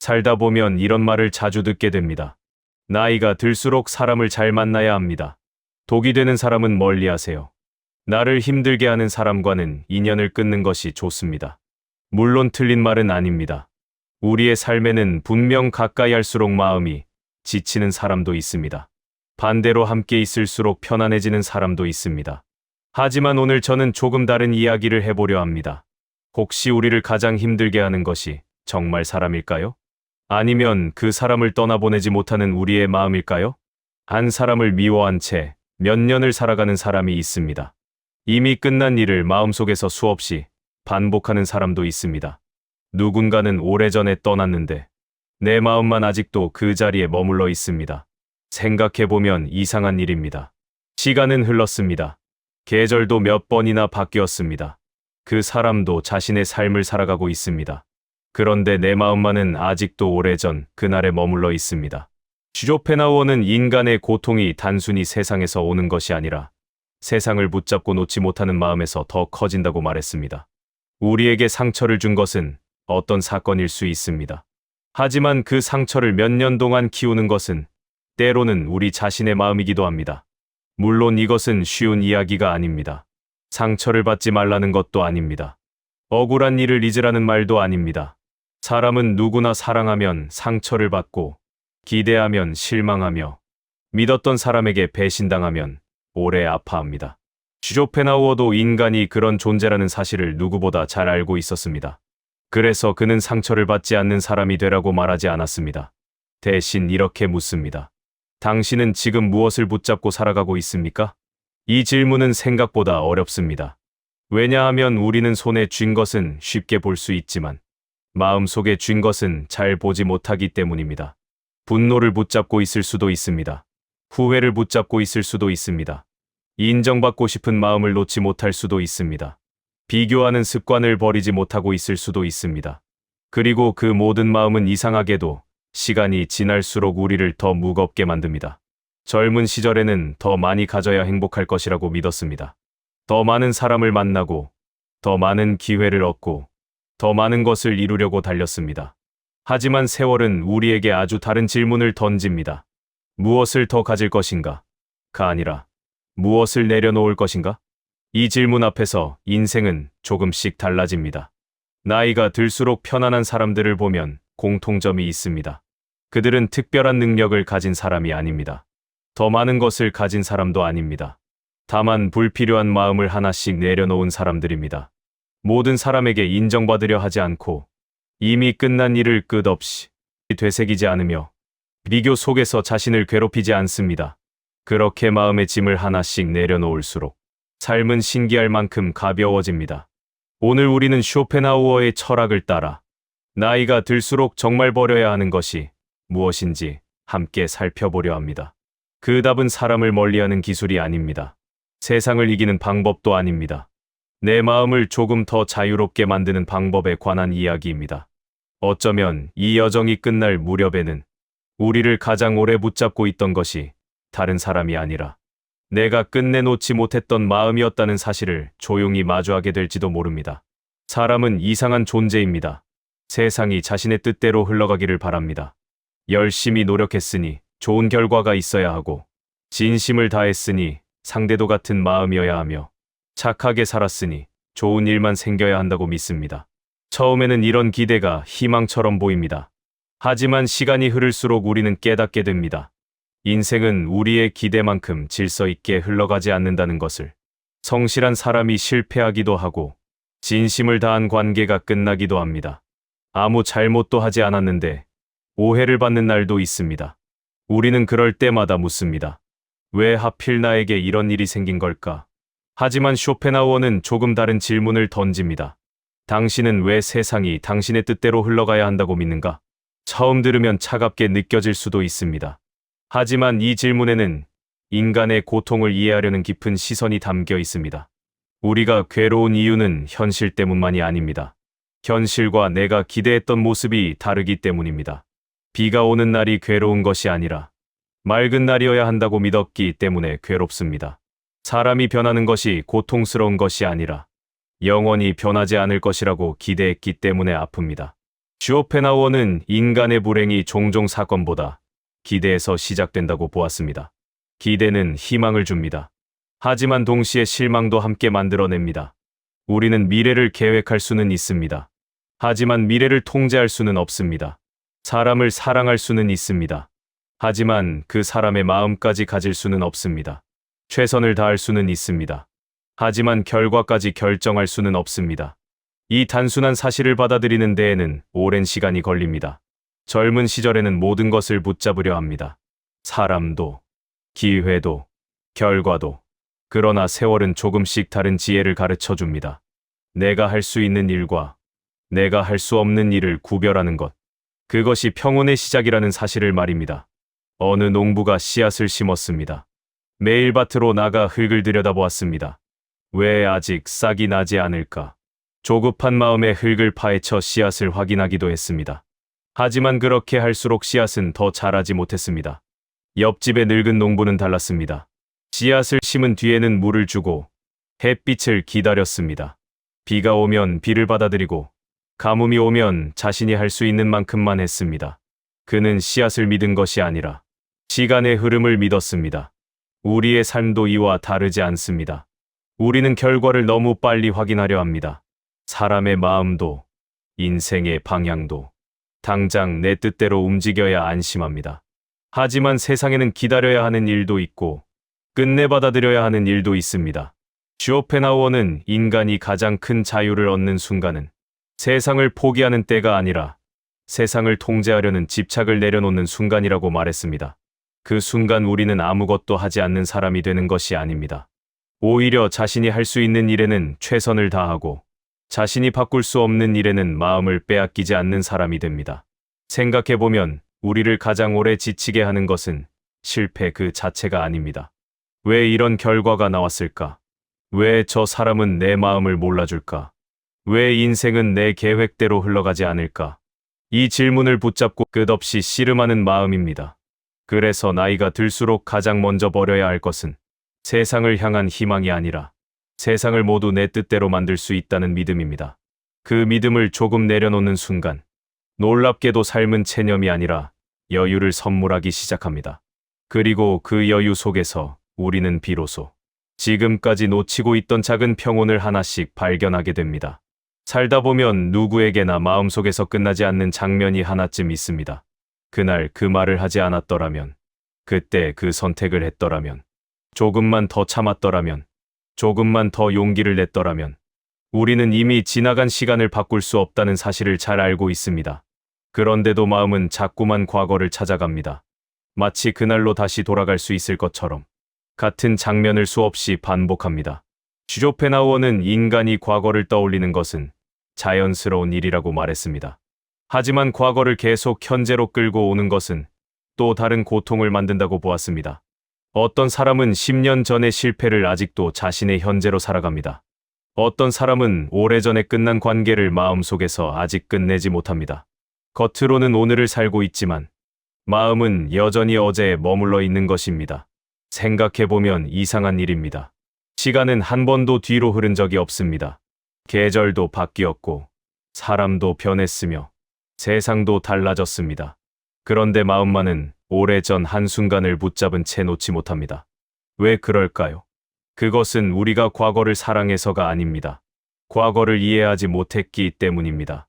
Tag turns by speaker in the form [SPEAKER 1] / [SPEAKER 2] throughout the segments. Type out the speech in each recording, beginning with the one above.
[SPEAKER 1] 살다 보면 이런 말을 자주 듣게 됩니다. 나이가 들수록 사람을 잘 만나야 합니다. 독이 되는 사람은 멀리하세요. 나를 힘들게 하는 사람과는 인연을 끊는 것이 좋습니다. 물론 틀린 말은 아닙니다. 우리의 삶에는 분명 가까이 할수록 마음이 지치는 사람도 있습니다. 반대로 함께 있을수록 편안해지는 사람도 있습니다. 하지만 오늘 저는 조금 다른 이야기를 해보려 합니다. 혹시 우리를 가장 힘들게 하는 것이 정말 사람일까요? 아니면 그 사람을 떠나보내지 못하는 우리의 마음일까요? 한 사람을 미워한 채 몇 년을 살아가는 사람이 있습니다. 이미 끝난 일을 마음속에서 수없이 반복하는 사람도 있습니다. 누군가는 오래전에 떠났는데 내 마음만 아직도 그 자리에 머물러 있습니다. 생각해보면 이상한 일입니다. 시간은 흘렀습니다. 계절도 몇 번이나 바뀌었습니다. 그 사람도 자신의 삶을 살아가고 있습니다. 그런데 내 마음만은 아직도 오래전 그날에 머물러 있습니다. 쇼펜하우어는 인간의 고통이 단순히 세상에서 오는 것이 아니라 세상을 붙잡고 놓지 못하는 마음에서 더 커진다고 말했습니다. 우리에게 상처를 준 것은 어떤 사건일 수 있습니다. 하지만 그 상처를 몇 년 동안 키우는 것은 때로는 우리 자신의 마음이기도 합니다. 물론 이것은 쉬운 이야기가 아닙니다. 상처를 받지 말라는 것도 아닙니다. 억울한 일을 잊으라는 말도 아닙니다. 사람은 누구나 사랑하면 상처를 받고 기대하면 실망하며 믿었던 사람에게 배신당하면 오래 아파합니다. 쇼펜하우어도 인간이 그런 존재라는 사실을 누구보다 잘 알고 있었습니다. 그래서 그는 상처를 받지 않는 사람이 되라고 말하지 않았습니다. 대신 이렇게 묻습니다. 당신은 지금 무엇을 붙잡고 살아가고 있습니까? 이 질문은 생각보다 어렵습니다. 왜냐하면 우리는 손에 쥔 것은 쉽게 볼 수 있지만 마음속에 쥔 것은 잘 보지 못하기 때문입니다. 분노를 붙잡고 있을 수도 있습니다. 후회를 붙잡고 있을 수도 있습니다. 인정받고 싶은 마음을 놓지 못할 수도 있습니다. 비교하는 습관을 버리지 못하고 있을 수도 있습니다. 그리고 그 모든 마음은 이상하게도 시간이 지날수록 우리를 더 무겁게 만듭니다. 젊은 시절에는 더 많이 가져야 행복할 것이라고 믿었습니다. 더 많은 사람을 만나고, 더 많은 기회를 얻고, 더 많은 것을 이루려고 달렸습니다. 하지만 세월은 우리에게 아주 다른 질문을 던집니다. 무엇을 더 가질 것인가? 가 아니라 무엇을 내려놓을 것인가? 이 질문 앞에서 인생은 조금씩 달라집니다. 나이가 들수록 편안한 사람들을 보면 공통점이 있습니다. 그들은 특별한 능력을 가진 사람이 아닙니다. 더 많은 것을 가진 사람도 아닙니다. 다만 불필요한 마음을 하나씩 내려놓은 사람들입니다. 모든 사람에게 인정받으려 하지 않고 이미 끝난 일을 끝없이 되새기지 않으며 비교 속에서 자신을 괴롭히지 않습니다. 그렇게 마음의 짐을 하나씩 내려놓을수록 삶은 신기할 만큼 가벼워집니다. 오늘 우리는 쇼펜하우어의 철학을 따라 나이가 들수록 정말 버려야 하는 것이 무엇인지 함께 살펴보려 합니다. 그 답은 사람을 멀리하는 기술이 아닙니다. 세상을 이기는 방법도 아닙니다. 내 마음을 조금 더 자유롭게 만드는 방법에 관한 이야기입니다. 어쩌면 이 여정이 끝날 무렵에는 우리를 가장 오래 붙잡고 있던 것이 다른 사람이 아니라 내가 끝내놓지 못했던 마음이었다는 사실을 조용히 마주하게 될지도 모릅니다. 사람은 이상한 존재입니다. 세상이 자신의 뜻대로 흘러가기를 바랍니다. 열심히 노력했으니 좋은 결과가 있어야 하고, 진심을 다했으니 상대도 같은 마음이어야 하며, 착하게 살았으니 좋은 일만 생겨야 한다고 믿습니다. 처음에는 이런 기대가 희망처럼 보입니다. 하지만 시간이 흐를수록 우리는 깨닫게 됩니다. 인생은 우리의 기대만큼 질서 있게 흘러가지 않는다는 것을. 성실한 사람이 실패하기도 하고 진심을 다한 관계가 끝나기도 합니다. 아무 잘못도 하지 않았는데 오해를 받는 날도 있습니다. 우리는 그럴 때마다 묻습니다. 왜 하필 나에게 이런 일이 생긴 걸까? 하지만 쇼펜하우어는 조금 다른 질문을 던집니다. 당신은 왜 세상이 당신의 뜻대로 흘러가야 한다고 믿는가? 처음 들으면 차갑게 느껴질 수도 있습니다. 하지만 이 질문에는 인간의 고통을 이해하려는 깊은 시선이 담겨 있습니다. 우리가 괴로운 이유는 현실 때문만이 아닙니다. 현실과 내가 기대했던 모습이 다르기 때문입니다. 비가 오는 날이 괴로운 것이 아니라 맑은 날이어야 한다고 믿었기 때문에 괴롭습니다. 사람이 변하는 것이 고통스러운 것이 아니라 영원히 변하지 않을 것이라고 기대했기 때문에 아픕니다. 쇼펜하우어는 인간의 불행이 종종 사건보다 기대에서 시작된다고 보았습니다. 기대는 희망을 줍니다. 하지만 동시에 실망도 함께 만들어냅니다. 우리는 미래를 계획할 수는 있습니다. 하지만 미래를 통제할 수는 없습니다. 사람을 사랑할 수는 있습니다. 하지만 그 사람의 마음까지 가질 수는 없습니다. 최선을 다할 수는 있습니다. 하지만 결과까지 결정할 수는 없습니다. 이 단순한 사실을 받아들이는 데에는 오랜 시간이 걸립니다. 젊은 시절에는 모든 것을 붙잡으려 합니다. 사람도, 기회도, 결과도. 그러나 세월은 조금씩 다른 지혜를 가르쳐 줍니다. 내가 할 수 있는 일과 내가 할 수 없는 일을 구별하는 것. 그것이 평온의 시작이라는 사실을 말입니다. 어느 농부가 씨앗을 심었습니다. 매일 밭으로 나가 흙을 들여다보았습니다. 왜 아직 싹이 나지 않을까? 조급한 마음에 흙을 파헤쳐 씨앗을 확인하기도 했습니다. 하지만 그렇게 할수록 씨앗은 더 자라지 못했습니다. 옆집의 늙은 농부는 달랐습니다. 씨앗을 심은 뒤에는 물을 주고 햇빛을 기다렸습니다. 비가 오면 비를 받아들이고 가뭄이 오면 자신이 할 수 있는 만큼만 했습니다. 그는 씨앗을 믿은 것이 아니라 시간의 흐름을 믿었습니다. 우리의 삶도 이와 다르지 않습니다. 우리는 결과를 너무 빨리 확인하려 합니다. 사람의 마음도, 인생의 방향도 당장 내 뜻대로 움직여야 안심합니다. 하지만 세상에는 기다려야 하는 일도 있고 끝내 받아들여야 하는 일도 있습니다. 쇼펜하우어는 인간이 가장 큰 자유를 얻는 순간은 세상을 포기하는 때가 아니라 세상을 통제하려는 집착을 내려놓는 순간이라고 말했습니다. 그 순간 우리는 아무것도 하지 않는 사람이 되는 것이 아닙니다. 오히려 자신이 할 수 있는 일에는 최선을 다하고 자신이 바꿀 수 없는 일에는 마음을 빼앗기지 않는 사람이 됩니다. 생각해보면 우리를 가장 오래 지치게 하는 것은 실패 그 자체가 아닙니다. 왜 이런 결과가 나왔을까? 왜 저 사람은 내 마음을 몰라줄까? 왜 인생은 내 계획대로 흘러가지 않을까? 이 질문을 붙잡고 끝없이 씨름하는 마음입니다. 그래서 나이가 들수록 가장 먼저 버려야 할 것은 세상을 향한 희망이 아니라 세상을 모두 내 뜻대로 만들 수 있다는 믿음입니다. 그 믿음을 조금 내려놓는 순간 놀랍게도 삶은 체념이 아니라 여유를 선물하기 시작합니다. 그리고 그 여유 속에서 우리는 비로소 지금까지 놓치고 있던 작은 평온을 하나씩 발견하게 됩니다. 살다 보면 누구에게나 마음속에서 끝나지 않는 장면이 하나쯤 있습니다. 그날 그 말을 하지 않았더라면, 그때 그 선택을 했더라면, 조금만 더 참았더라면, 조금만 더 용기를 냈더라면, 우리는 이미 지나간 시간을 바꿀 수 없다는 사실을 잘 알고 있습니다. 그런데도 마음은 자꾸만 과거를 찾아갑니다. 마치 그날로 다시 돌아갈 수 있을 것처럼 같은 장면을 수없이 반복합니다. 쇼펜하우어는 인간이 과거를 떠올리는 것은 자연스러운 일이라고 말했습니다. 하지만 과거를 계속 현재로 끌고 오는 것은 또 다른 고통을 만든다고 보았습니다. 어떤 사람은 10년 전의 실패를 아직도 자신의 현재로 살아갑니다. 어떤 사람은 오래전에 끝난 관계를 마음속에서 아직 끝내지 못합니다. 겉으로는 오늘을 살고 있지만 마음은 여전히 어제에 머물러 있는 것입니다. 생각해보면 이상한 일입니다. 시간은 한 번도 뒤로 흐른 적이 없습니다. 계절도 바뀌었고 사람도 변했으며 세상도 달라졌습니다. 그런데 마음만은 오래전 한순간을 붙잡은 채 놓지 못합니다. 왜 그럴까요? 그것은 우리가 과거를 사랑해서가 아닙니다. 과거를 이해하지 못했기 때문입니다.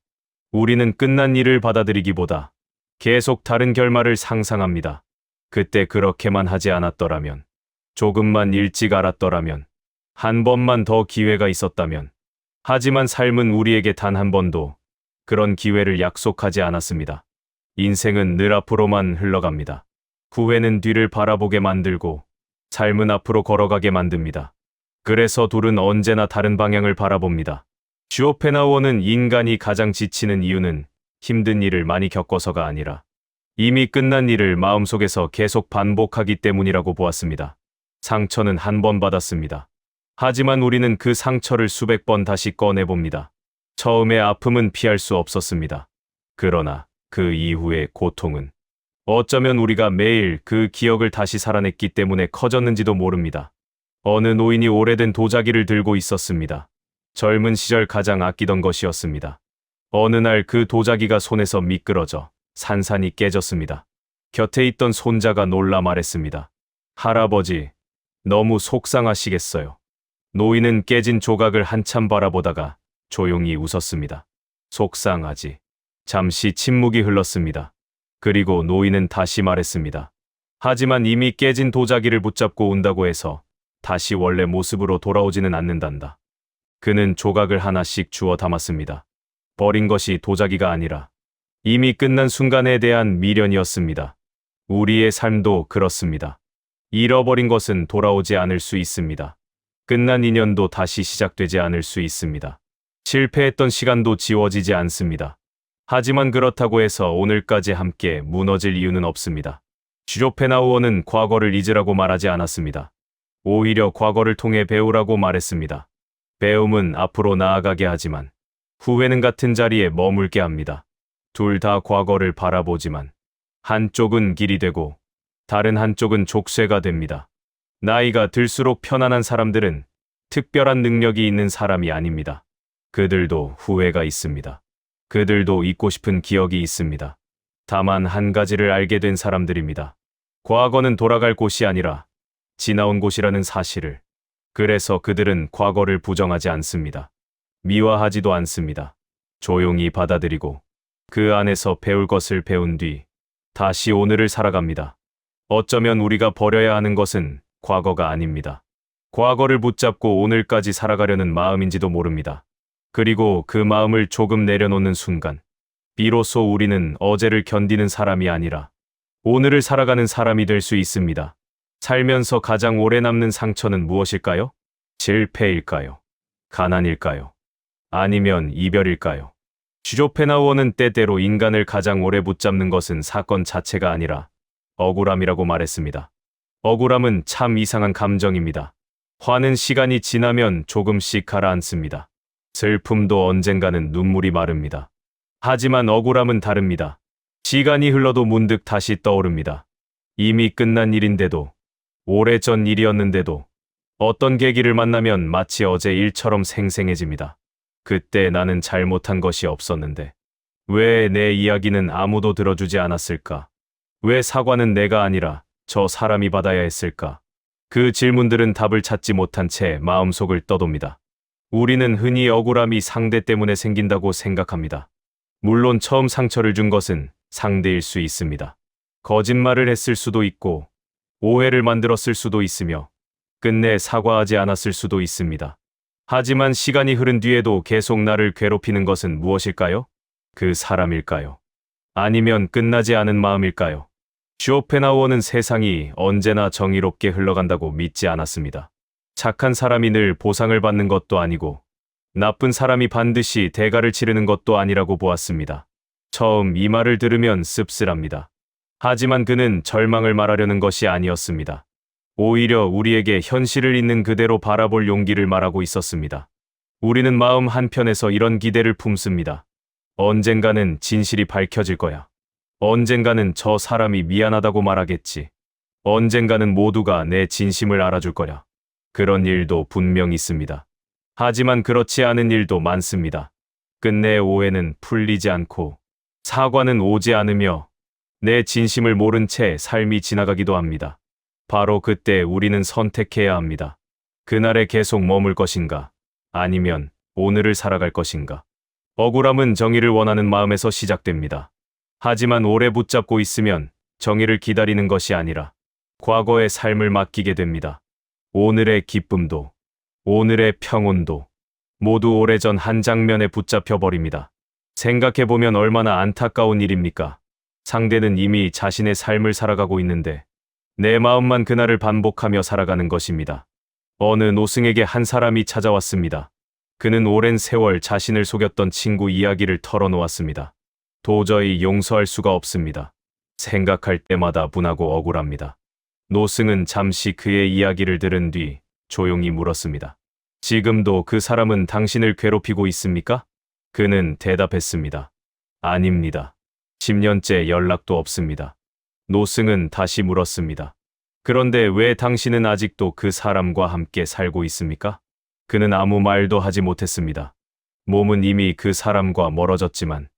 [SPEAKER 1] 우리는 끝난 일을 받아들이기보다 계속 다른 결말을 상상합니다. 그때 그렇게만 하지 않았더라면, 조금만 일찍 알았더라면, 한 번만 더 기회가 있었다면. 하지만 삶은 우리에게 단 한 번도 그런 기회를 약속하지 않았습니다. 인생은 늘 앞으로만 흘러갑니다. 후회는 뒤를 바라보게 만들고 삶은 앞으로 걸어가게 만듭니다. 그래서 둘은 언제나 다른 방향을 바라봅니다. 쇼펜하우어는 인간이 가장 지치는 이유는 힘든 일을 많이 겪어서가 아니라 이미 끝난 일을 마음속에서 계속 반복하기 때문이라고 보았습니다. 상처는 한 번 받았습니다. 하지만 우리는 그 상처를 수백 번 다시 꺼내봅니다. 처음의 아픔은 피할 수 없었습니다. 그러나 그 이후의 고통은 어쩌면 우리가 매일 그 기억을 다시 살아냈기 때문에 커졌는지도 모릅니다. 어느 노인이 오래된 도자기를 들고 있었습니다. 젊은 시절 가장 아끼던 것이었습니다. 어느 날 그 도자기가 손에서 미끄러져 산산이 깨졌습니다. 곁에 있던 손자가 놀라 말했습니다. 할아버지, 너무 속상하시겠어요. 노인은 깨진 조각을 한참 바라보다가 조용히 웃었습니다. 속상하지. 잠시 침묵이 흘렀습니다. 그리고 노인은 다시 말했습니다. 하지만 이미 깨진 도자기를 붙잡고 운다고 해서 다시 원래 모습으로 돌아오지는 않는단다. 그는 조각을 하나씩 주워 담았습니다. 버린 것이 도자기가 아니라 이미 끝난 순간에 대한 미련이었습니다. 우리의 삶도 그렇습니다. 잃어버린 것은 돌아오지 않을 수 있습니다. 끝난 인연도 다시 시작되지 않을 수 있습니다. 실패했던 시간도 지워지지 않습니다. 하지만 그렇다고 해서 오늘까지 함께 무너질 이유는 없습니다. 쇼펜하우어는 과거를 잊으라고 말하지 않았습니다. 오히려 과거를 통해 배우라고 말했습니다. 배움은 앞으로 나아가게 하지만 후회는 같은 자리에 머물게 합니다. 둘 다 과거를 바라보지만 한쪽은 길이 되고 다른 한쪽은 족쇄가 됩니다. 나이가 들수록 편안한 사람들은 특별한 능력이 있는 사람이 아닙니다. 그들도 후회가 있습니다. 그들도 잊고 싶은 기억이 있습니다. 다만 한 가지를 알게 된 사람들입니다. 과거는 돌아갈 곳이 아니라 지나온 곳이라는 사실을. 그래서 그들은 과거를 부정하지 않습니다. 미화하지도 않습니다. 조용히 받아들이고 그 안에서 배울 것을 배운 뒤 다시 오늘을 살아갑니다. 어쩌면 우리가 버려야 하는 것은 과거가 아닙니다. 과거를 붙잡고 오늘까지 살아가려는 마음인지도 모릅니다. 그리고 그 마음을 조금 내려놓는 순간 비로소 우리는 어제를 견디는 사람이 아니라 오늘을 살아가는 사람이 될 수 있습니다. 살면서 가장 오래 남는 상처는 무엇일까요? 실패일까요? 가난일까요? 아니면 이별일까요? 쇼펜하우어는 때때로 인간을 가장 오래 붙잡는 것은 사건 자체가 아니라 억울함이라고 말했습니다. 억울함은 참 이상한 감정입니다. 화는 시간이 지나면 조금씩 가라앉습니다. 슬픔도 언젠가는 눈물이 마릅니다. 하지만 억울함은 다릅니다. 시간이 흘러도 문득 다시 떠오릅니다. 이미 끝난 일인데도, 오래전 일이었는데도 어떤 계기를 만나면 마치 어제 일처럼 생생해집니다. 그때 나는 잘못한 것이 없었는데 왜 내 이야기는 아무도 들어주지 않았을까? 왜 사과는 내가 아니라 저 사람이 받아야 했을까? 그 질문들은 답을 찾지 못한 채 마음속을 떠돕니다. 우리는 흔히 억울함이 상대 때문에 생긴다고 생각합니다. 물론 처음 상처를 준 것은 상대일 수 있습니다. 거짓말을 했을 수도 있고 오해를 만들었을 수도 있으며 끝내 사과하지 않았을 수도 있습니다. 하지만 시간이 흐른 뒤에도 계속 나를 괴롭히는 것은 무엇일까요? 그 사람일까요? 아니면 끝나지 않은 마음일까요? 쇼펜하우어는 세상이 언제나 정의롭게 흘러간다고 믿지 않았습니다. 착한 사람이 늘 보상을 받는 것도 아니고 나쁜 사람이 반드시 대가를 치르는 것도 아니라고 보았습니다. 처음 이 말을 들으면 씁쓸합니다. 하지만 그는 절망을 말하려는 것이 아니었습니다. 오히려 우리에게 현실을 있는 그대로 바라볼 용기를 말하고 있었습니다. 우리는 마음 한편에서 이런 기대를 품습니다. 언젠가는 진실이 밝혀질 거야. 언젠가는 저 사람이 미안하다고 말하겠지. 언젠가는 모두가 내 진심을 알아줄 거야. 그런 일도 분명 있습니다. 하지만 그렇지 않은 일도 많습니다. 끝내 오해는 풀리지 않고 사과는 오지 않으며 내 진심을 모른 채 삶이 지나가기도 합니다. 바로 그때 우리는 선택해야 합니다. 그날에 계속 머물 것인가? 아니면 오늘을 살아갈 것인가? 억울함은 정의를 원하는 마음에서 시작됩니다. 하지만 오래 붙잡고 있으면 정의를 기다리는 것이 아니라 과거의 삶을 맡기게 됩니다. 오늘의 기쁨도, 오늘의 평온도 모두 오래전 한 장면에 붙잡혀 버립니다. 생각해보면 얼마나 안타까운 일입니까? 상대는 이미 자신의 삶을 살아가고 있는데 내 마음만 그날을 반복하며 살아가는 것입니다. 어느 노승에게 한 사람이 찾아왔습니다. 그는 오랜 세월 자신을 속였던 친구 이야기를 털어놓았습니다. 도저히 용서할 수가 없습니다. 생각할 때마다 분하고 억울합니다. 노승은 잠시 그의 이야기를 들은 뒤 조용히 물었습니다. 지금도 그 사람은 당신을 괴롭히고 있습니까? 그는 대답했습니다. 아닙니다. 10년째 연락도 없습니다. 노승은 다시 물었습니다. 그런데 왜 당신은 아직도 그 사람과 함께 살고 있습니까? 그는 아무 말도 하지 못했습니다. 몸은 이미 그 사람과 멀어졌지만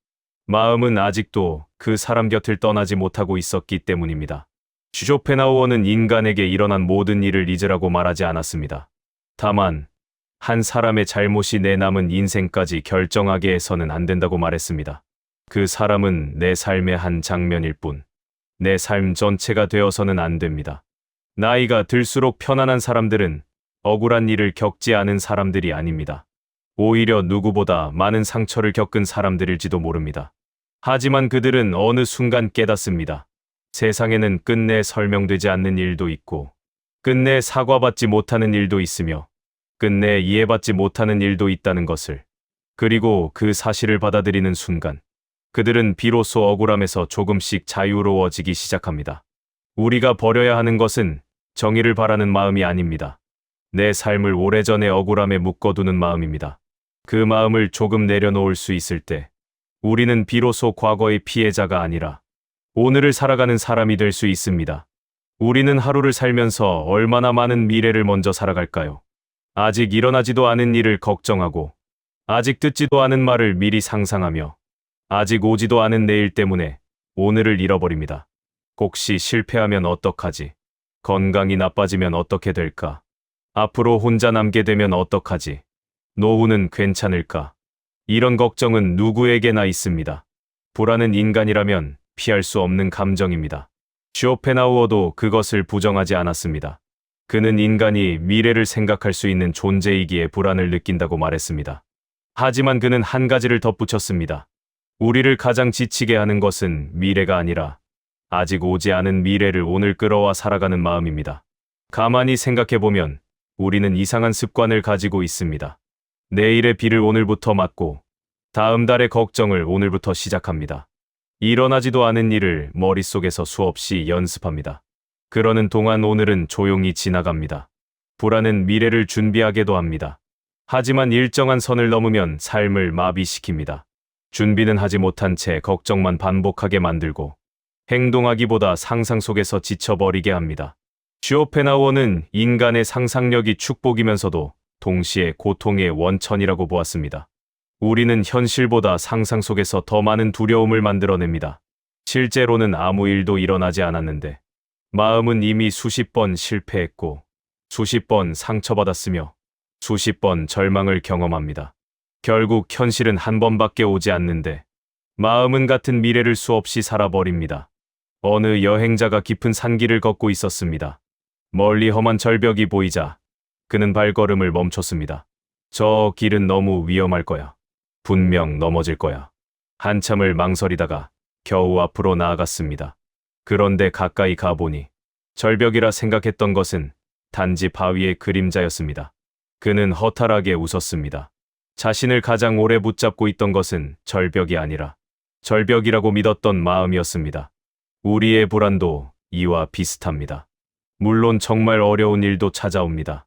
[SPEAKER 1] 마음은 아직도 그 사람 곁을 떠나지 못하고 있었기 때문입니다. 쇼펜하우어는 인간에게 일어난 모든 일을 잊으라고 말하지 않았습니다. 다만 한 사람의 잘못이 내 남은 인생까지 결정하게 해서는 안 된다고 말했습니다. 그 사람은 내 삶의 한 장면일 뿐, 내 삶 전체가 되어서는 안 됩니다. 나이가 들수록 편안한 사람들은 억울한 일을 겪지 않은 사람들이 아닙니다. 오히려 누구보다 많은 상처를 겪은 사람들일지도 모릅니다. 하지만 그들은 어느 순간 깨닫습니다. 세상에는 끝내 설명되지 않는 일도 있고, 끝내 사과받지 못하는 일도 있으며, 끝내 이해받지 못하는 일도 있다는 것을. 그리고 그 사실을 받아들이는 순간, 그들은 비로소 억울함에서 조금씩 자유로워지기 시작합니다. 우리가 버려야 하는 것은 정의를 바라는 마음이 아닙니다. 내 삶을 오래전에 억울함에 묶어두는 마음입니다. 그 마음을 조금 내려놓을 수 있을 때, 우리는 비로소 과거의 피해자가 아니라 오늘을 살아가는 사람이 될 수 있습니다. 우리는 하루를 살면서 얼마나 많은 미래를 먼저 살아갈까요? 아직 일어나지도 않은 일을 걱정하고, 아직 듣지도 않은 말을 미리 상상하며, 아직 오지도 않은 내일 때문에 오늘을 잃어버립니다. 혹시 실패하면 어떡하지? 건강이 나빠지면 어떻게 될까? 앞으로 혼자 남게 되면 어떡하지? 노후는 괜찮을까? 이런 걱정은 누구에게나 있습니다. 불안은 인간이라면 피할 수 없는 감정입니다. 쇼펜하우어도 그것을 부정하지 않았습니다. 그는 인간이 미래를 생각할 수 있는 존재이기에 불안을 느낀다고 말했습니다. 하지만 그는 한 가지를 덧붙였습니다. 우리를 가장 지치게 하는 것은 미래가 아니라 아직 오지 않은 미래를 오늘 끌어와 살아가는 마음입니다. 가만히 생각해보면 우리는 이상한 습관을 가지고 있습니다. 내일의 비를 오늘부터 맞고 다음 달의 걱정을 오늘부터 시작합니다. 일어나지도 않은 일을 머릿속에서 수없이 연습합니다. 그러는 동안 오늘은 조용히 지나갑니다. 불안은 미래를 준비하게도 합니다. 하지만 일정한 선을 넘으면 삶을 마비시킵니다. 준비는 하지 못한 채 걱정만 반복하게 만들고 행동하기보다 상상 속에서 지쳐버리게 합니다. 쇼펜하우어는 인간의 상상력이 축복이면서도 동시에 고통의 원천이라고 보았습니다. 우리는 현실보다 상상 속에서 더 많은 두려움을 만들어냅니다. 실제로는 아무 일도 일어나지 않았는데 마음은 이미 수십 번 실패했고 수십 번 상처받았으며 수십 번 절망을 경험합니다. 결국 현실은 한 번밖에 오지 않는데 마음은 같은 미래를 수없이 살아버립니다. 어느 여행자가 깊은 산길을 걷고 있었습니다. 멀리 험한 절벽이 보이자 그는 발걸음을 멈췄습니다. 저 길은 너무 위험할 거야. 분명 넘어질 거야. 한참을 망설이다가 겨우 앞으로 나아갔습니다. 그런데 가까이 가보니 절벽이라 생각했던 것은 단지 바위의 그림자였습니다. 그는 허탈하게 웃었습니다. 자신을 가장 오래 붙잡고 있던 것은 절벽이 아니라 절벽이라고 믿었던 마음이었습니다. 우리의 불안도 이와 비슷합니다. 물론 정말 어려운 일도 찾아옵니다.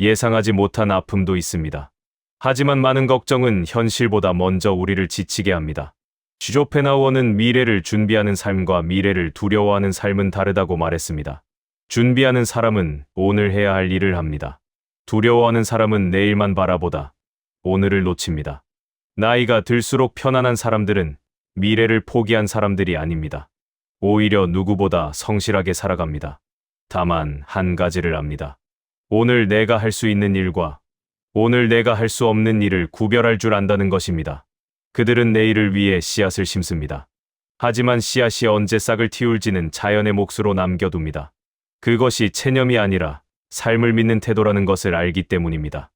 [SPEAKER 1] 예상하지 못한 아픔도 있습니다. 하지만 많은 걱정은 현실보다 먼저 우리를 지치게 합니다. 쇼펜하우어는 미래를 준비하는 삶과 미래를 두려워하는 삶은 다르다고 말했습니다. 준비하는 사람은 오늘 해야 할 일을 합니다. 두려워하는 사람은 내일만 바라보다 오늘을 놓칩니다. 나이가 들수록 편안한 사람들은 미래를 포기한 사람들이 아닙니다. 오히려 누구보다 성실하게 살아갑니다. 다만 한 가지를 압니다. 오늘 내가 할 수 있는 일과 오늘 내가 할 수 없는 일을 구별할 줄 안다는 것입니다. 그들은 내일을 위해 씨앗을 심습니다. 하지만 씨앗이 언제 싹을 틔울지는 자연의 몫으로 남겨둡니다. 그것이 체념이 아니라 삶을 믿는 태도라는 것을 알기 때문입니다.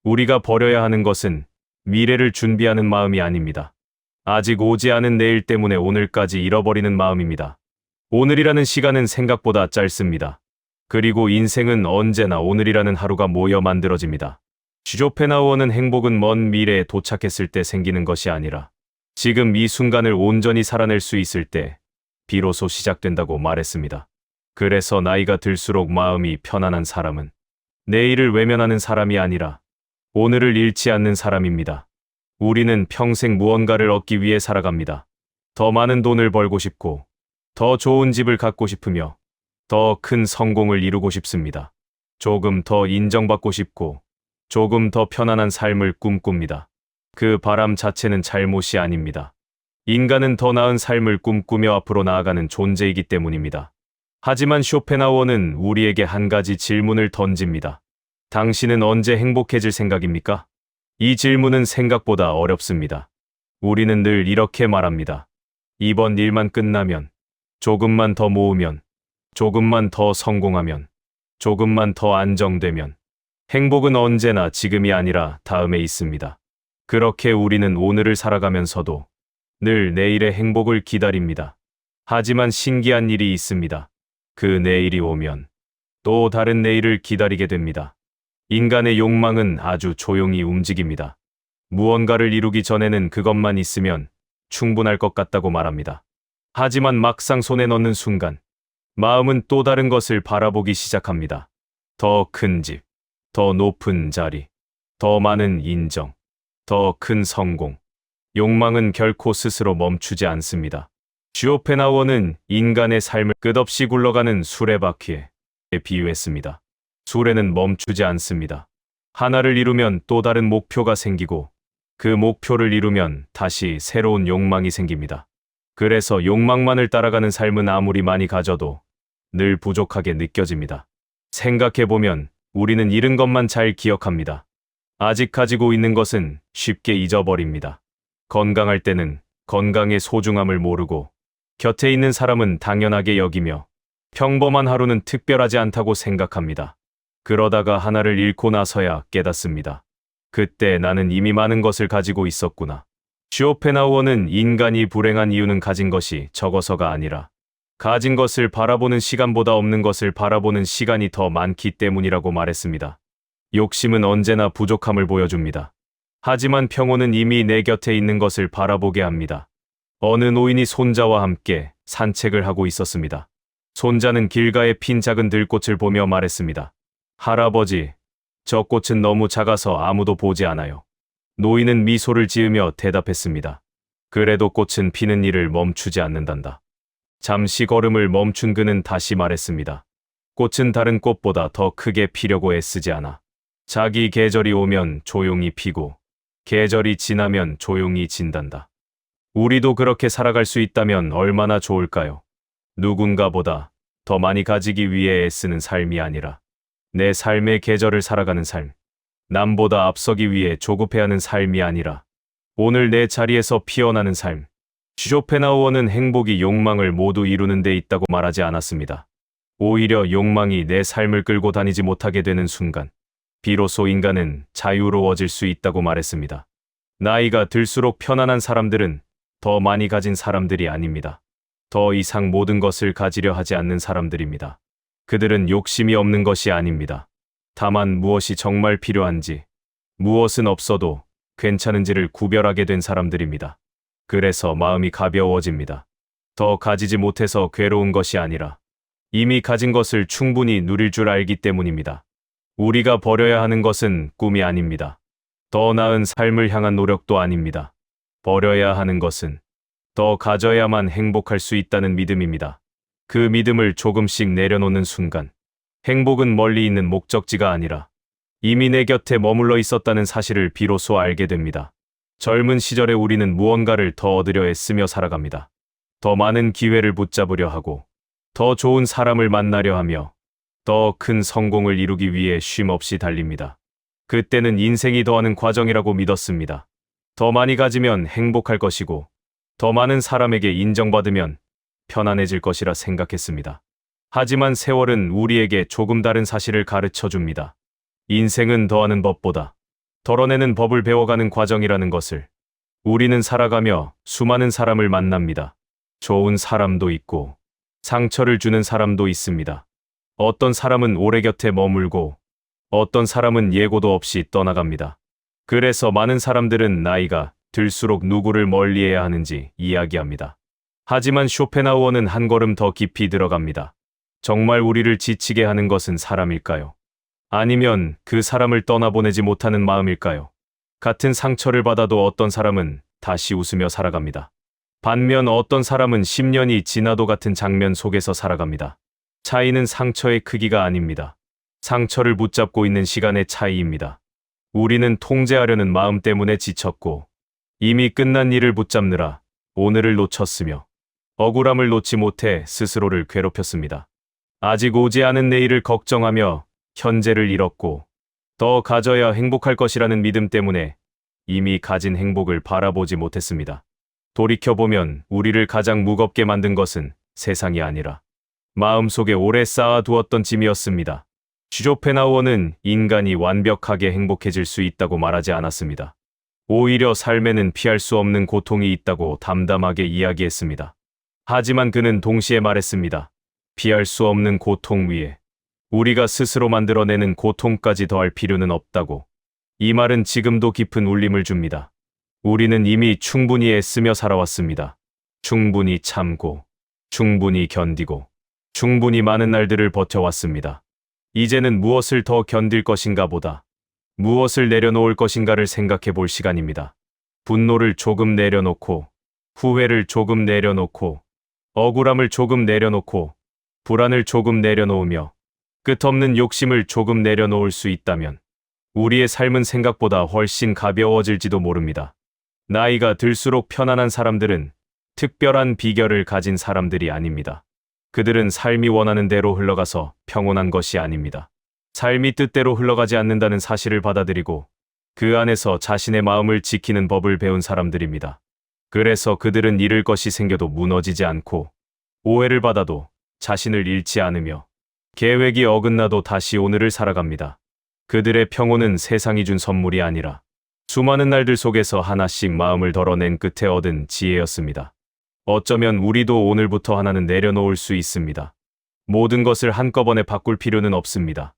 [SPEAKER 1] 우리가 버려야 하는 것은 미래를 준비하는 마음이 아닙니다. 아직 오지 않은 내일 때문에 오늘까지 잃어버리는 마음입니다. 오늘이라는 시간은 생각보다 짧습니다. 그리고 인생은 언제나 오늘이라는 하루가 모여 만들어집니다. 쇼펜하우어는 행복은 먼 미래에 도착했을 때 생기는 것이 아니라 지금 이 순간을 온전히 살아낼 수 있을 때 비로소 시작된다고 말했습니다. 그래서 나이가 들수록 마음이 편안한 사람은 내일을 외면하는 사람이 아니라 오늘을 잃지 않는 사람입니다. 우리는 평생 무언가를 얻기 위해 살아갑니다. 더 많은 돈을 벌고 싶고, 더 좋은 집을 갖고 싶으며, 더 큰 성공을 이루고 싶습니다. 조금 더 인정받고 싶고, 조금 더 편안한 삶을 꿈꿉니다. 그 바람 자체는 잘못이 아닙니다. 인간은 더 나은 삶을 꿈꾸며 앞으로 나아가는 존재이기 때문입니다. 하지만 쇼펜하우어는 우리에게 한 가지 질문을 던집니다. 당신은 언제 행복해질 생각입니까? 이 질문은 생각보다 어렵습니다. 우리는 늘 이렇게 말합니다. 이번 일만 끝나면, 조금만 더 모으면, 조금만 더 성공하면, 조금만 더 안정되면, 행복은 언제나 지금이 아니라 다음에 있습니다. 그렇게 우리는 오늘을 살아가면서도 늘 내일의 행복을 기다립니다. 하지만 신기한 일이 있습니다. 그 내일이 오면 또 다른 내일을 기다리게 됩니다. 인간의 욕망은 아주 조용히 움직입니다. 무언가를 이루기 전에는 그것만 있으면 충분할 것 같다고 말합니다. 하지만 막상 손에 넣는 순간 마음은 또 다른 것을 바라보기 시작합니다. 더 큰 집, 더 높은 자리, 더 많은 인정, 더 큰 성공. 욕망은 결코 스스로 멈추지 않습니다. 쇼펜하우어는 인간의 삶을 끝없이 굴러가는 수레바퀴에 비유했습니다. 수레는 멈추지 않습니다. 하나를 이루면 또 다른 목표가 생기고 그 목표를 이루면 다시 새로운 욕망이 생깁니다. 그래서 욕망만을 따라가는 삶은 아무리 많이 가져도 늘 부족하게 느껴집니다. 생각해보면 우리는 잃은 것만 잘 기억합니다. 아직 가지고 있는 것은 쉽게 잊어버립니다. 건강할 때는 건강의 소중함을 모르고 곁에 있는 사람은 당연하게 여기며 평범한 하루는 특별하지 않다고 생각합니다. 그러다가 하나를 잃고 나서야 깨닫습니다. 그때 나는 이미 많은 것을 가지고 있었구나. 쇼펜하우어는 인간이 불행한 이유는 가진 것이 적어서가 아니라 가진 것을 바라보는 시간보다 없는 것을 바라보는 시간이 더 많기 때문이라고 말했습니다. 욕심은 언제나 부족함을 보여줍니다. 하지만 평온은 이미 내 곁에 있는 것을 바라보게 합니다. 어느 노인이 손자와 함께 산책을 하고 있었습니다. 손자는 길가에 핀 작은 들꽃을 보며 말했습니다. 할아버지, 저 꽃은 너무 작아서 아무도 보지 않아요. 노인은 미소를 지으며 대답했습니다. 그래도 꽃은 피는 일을 멈추지 않는단다. 잠시 걸음을 멈춘 그는 다시 말했습니다. 꽃은 다른 꽃보다 더 크게 피려고 애쓰지 않아. 자기 계절이 오면 조용히 피고 계절이 지나면 조용히 진단다. 우리도 그렇게 살아갈 수 있다면 얼마나 좋을까요? 누군가보다 더 많이 가지기 위해 애쓰는 삶이 아니라 내 삶의 계절을 살아가는 삶. 남보다 앞서기 위해 조급해하는 삶이 아니라 오늘 내 자리에서 피어나는 삶. 쇼펜하우어는 행복이 욕망을 모두 이루는 데 있다고 말하지 않았습니다. 오히려 욕망이 내 삶을 끌고 다니지 못하게 되는 순간 비로소 인간은 자유로워질 수 있다고 말했습니다. 나이가 들수록 편안한 사람들은 더 많이 가진 사람들이 아닙니다. 더 이상 모든 것을 가지려 하지 않는 사람들입니다. 그들은 욕심이 없는 것이 아닙니다. 다만 무엇이 정말 필요한지, 무엇은 없어도 괜찮은지를 구별하게 된 사람들입니다. 그래서 마음이 가벼워집니다. 더 가지지 못해서 괴로운 것이 아니라 이미 가진 것을 충분히 누릴 줄 알기 때문입니다. 우리가 버려야 하는 것은 꿈이 아닙니다. 더 나은 삶을 향한 노력도 아닙니다. 버려야 하는 것은 더 가져야만 행복할 수 있다는 믿음입니다. 그 믿음을 조금씩 내려놓는 순간 행복은 멀리 있는 목적지가 아니라 이미 내 곁에 머물러 있었다는 사실을 비로소 알게 됩니다. 젊은 시절에 우리는 무언가를 더 얻으려 애쓰며 살아갑니다. 더 많은 기회를 붙잡으려 하고 더 좋은 사람을 만나려 하며 더 큰 성공을 이루기 위해 쉼없이 달립니다. 그때는 인생이 더하는 과정이라고 믿었습니다. 더 많이 가지면 행복할 것이고 더 많은 사람에게 인정받으면 편안해질 것이라 생각했습니다. 하지만 세월은 우리에게 조금 다른 사실을 가르쳐 줍니다. 인생은 더하는 법보다 덜어내는 법을 배워가는 과정이라는 것을. 우리는 살아가며 수많은 사람을 만납니다. 좋은 사람도 있고 상처를 주는 사람도 있습니다. 어떤 사람은 오래 곁에 머물고 어떤 사람은 예고도 없이 떠나갑니다. 그래서 많은 사람들은 나이가 들수록 누구를 멀리해야 하는지 이야기합니다. 하지만 쇼펜하우어는 한 걸음 더 깊이 들어갑니다. 정말 우리를 지치게 하는 것은 사람일까요? 아니면 그 사람을 떠나보내지 못하는 마음일까요? 같은 상처를 받아도 어떤 사람은 다시 웃으며 살아갑니다. 반면 어떤 사람은 10년이 지나도 같은 장면 속에서 살아갑니다. 차이는 상처의 크기가 아닙니다. 상처를 붙잡고 있는 시간의 차이입니다. 우리는 통제하려는 마음 때문에 지쳤고 이미 끝난 일을 붙잡느라 오늘을 놓쳤으며 억울함을 놓지 못해 스스로를 괴롭혔습니다. 아직 오지 않은 내일을 걱정하며 현재를 잃었고 더 가져야 행복할 것이라는 믿음 때문에 이미 가진 행복을 바라보지 못했습니다. 돌이켜보면 우리를 가장 무겁게 만든 것은 세상이 아니라 마음속에 오래 쌓아두었던 짐이었습니다. 쇼펜하우어는 인간이 완벽하게 행복해질 수 있다고 말하지 않았습니다. 오히려 삶에는 피할 수 없는 고통이 있다고 담담하게 이야기했습니다. 하지만 그는 동시에 말했습니다. 피할 수 없는 고통 위에 우리가 스스로 만들어내는 고통까지 더할 필요는 없다고. 이 말은 지금도 깊은 울림을 줍니다. 우리는 이미 충분히 애쓰며 살아왔습니다. 충분히 참고, 충분히 견디고, 충분히 많은 날들을 버텨왔습니다. 이제는 무엇을 더 견딜 것인가 보다 무엇을 내려놓을 것인가를 생각해 볼 시간입니다. 분노를 조금 내려놓고, 후회를 조금 내려놓고, 억울함을 조금 내려놓고, 불안을 조금 내려놓으며, 끝없는 욕심을 조금 내려놓을 수 있다면, 우리의 삶은 생각보다 훨씬 가벼워질지도 모릅니다. 나이가 들수록 편안한 사람들은 특별한 비결을 가진 사람들이 아닙니다. 그들은 삶이 원하는 대로 흘러가서 평온한 것이 아닙니다. 삶이 뜻대로 흘러가지 않는다는 사실을 받아들이고 그 안에서 자신의 마음을 지키는 법을 배운 사람들입니다. 그래서 그들은 잃을 것이 생겨도 무너지지 않고 오해를 받아도 자신을 잃지 않으며 계획이 어긋나도 다시 오늘을 살아갑니다. 그들의 평온은 세상이 준 선물이 아니라 수많은 날들 속에서 하나씩 마음을 덜어낸 끝에 얻은 지혜였습니다. 어쩌면 우리도 오늘부터 하나는 내려놓을 수 있습니다. 모든 것을 한꺼번에 바꿀 필요는 없습니다.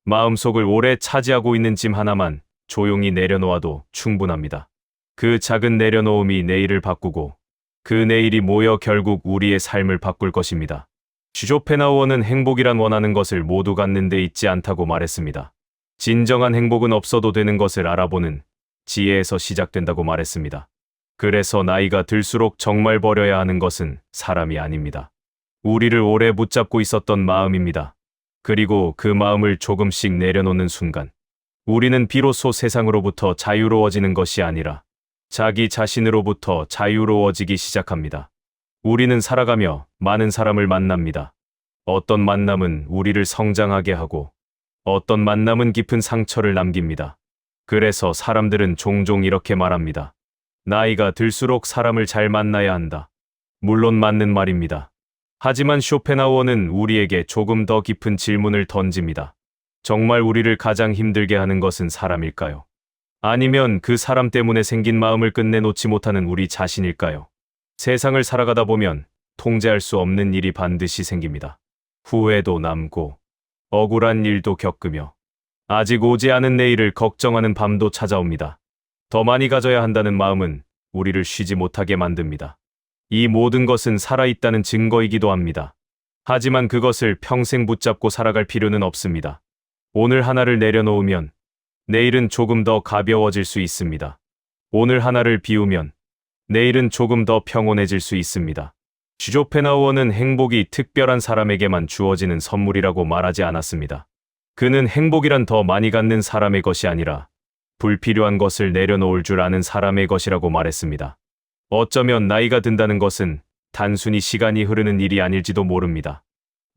[SPEAKER 1] 마음속을 오래 차지하고 있는 짐 하나만 조용히 내려놓아도 충분합니다. 그 작은 내려놓음이 내일을 바꾸고 그 내일이 모여 결국 우리의 삶을 바꿀 것입니다. 쇼펜하우어는 행복이란 원하는 것을 모두 갖는 데 있지 않다고 말했습니다. 진정한 행복은 없어도 되는 것을 알아보는 지혜에서 시작된다고 말했습니다. 그래서 나이가 들수록 정말 버려야 하는 것은 사람이 아닙니다. 우리를 오래 붙잡고 있었던 마음입니다. 그리고 그 마음을 조금씩 내려놓는 순간 우리는 비로소 세상으로부터 자유로워지는 것이 아니라 자기 자신으로부터 자유로워지기 시작합니다. 우리는 살아가며 많은 사람을 만납니다. 어떤 만남은 우리를 성장하게 하고 어떤 만남은 깊은 상처를 남깁니다. 그래서 사람들은 종종 이렇게 말합니다. 나이가 들수록 사람을 잘 만나야 한다. 물론 맞는 말입니다. 하지만 쇼펜하우어는 우리에게 조금 더 깊은 질문을 던집니다. 정말 우리를 가장 힘들게 하는 것은 사람일까요? 아니면 그 사람 때문에 생긴 마음을 끝내 놓지 못하는 우리 자신일까요? 세상을 살아가다 보면 통제할 수 없는 일이 반드시 생깁니다. 후회도 남고 억울한 일도 겪으며 아직 오지 않은 내일을 걱정하는 밤도 찾아옵니다. 더 많이 가져야 한다는 마음은 우리를 쉬지 못하게 만듭니다. 이 모든 것은 살아있다는 증거이기도 합니다. 하지만 그것을 평생 붙잡고 살아갈 필요는 없습니다. 오늘 하나를 내려놓으면 내일은 조금 더 가벼워질 수 있습니다. 오늘 하나를 비우면 내일은 조금 더 평온해질 수 있습니다. 쇼펜하우어는 행복이 특별한 사람에게만 주어지는 선물이라고 말하지 않았습니다. 그는 행복이란 더 많이 갖는 사람의 것이 아니라 불필요한 것을 내려놓을 줄 아는 사람의 것이라고 말했습니다. 어쩌면 나이가 든다는 것은 단순히 시간이 흐르는 일이 아닐지도 모릅니다.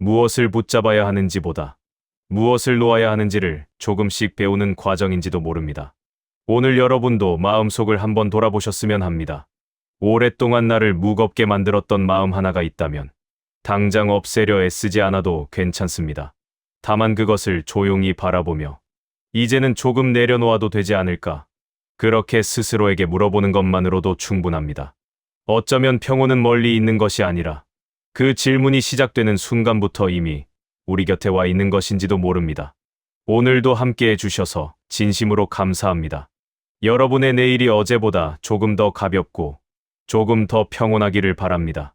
[SPEAKER 1] 무엇을 붙잡아야 하는지보다 무엇을 놓아야 하는지를 조금씩 배우는 과정인지도 모릅니다. 오늘 여러분도 마음속을 한번 돌아보셨으면 합니다. 오랫동안 나를 무겁게 만들었던 마음 하나가 있다면 당장 없애려 애쓰지 않아도 괜찮습니다. 다만 그것을 조용히 바라보며 이제는 조금 내려놓아도 되지 않을까? 그렇게 스스로에게 물어보는 것만으로도 충분합니다. 어쩌면 평온은 멀리 있는 것이 아니라 그 질문이 시작되는 순간부터 이미 우리 곁에 와 있는 것인지도 모릅니다. 오늘도 함께 해주셔서 진심으로 감사합니다. 여러분의 내일이 어제보다 조금 더 가볍고 조금 더 평온하기를 바랍니다.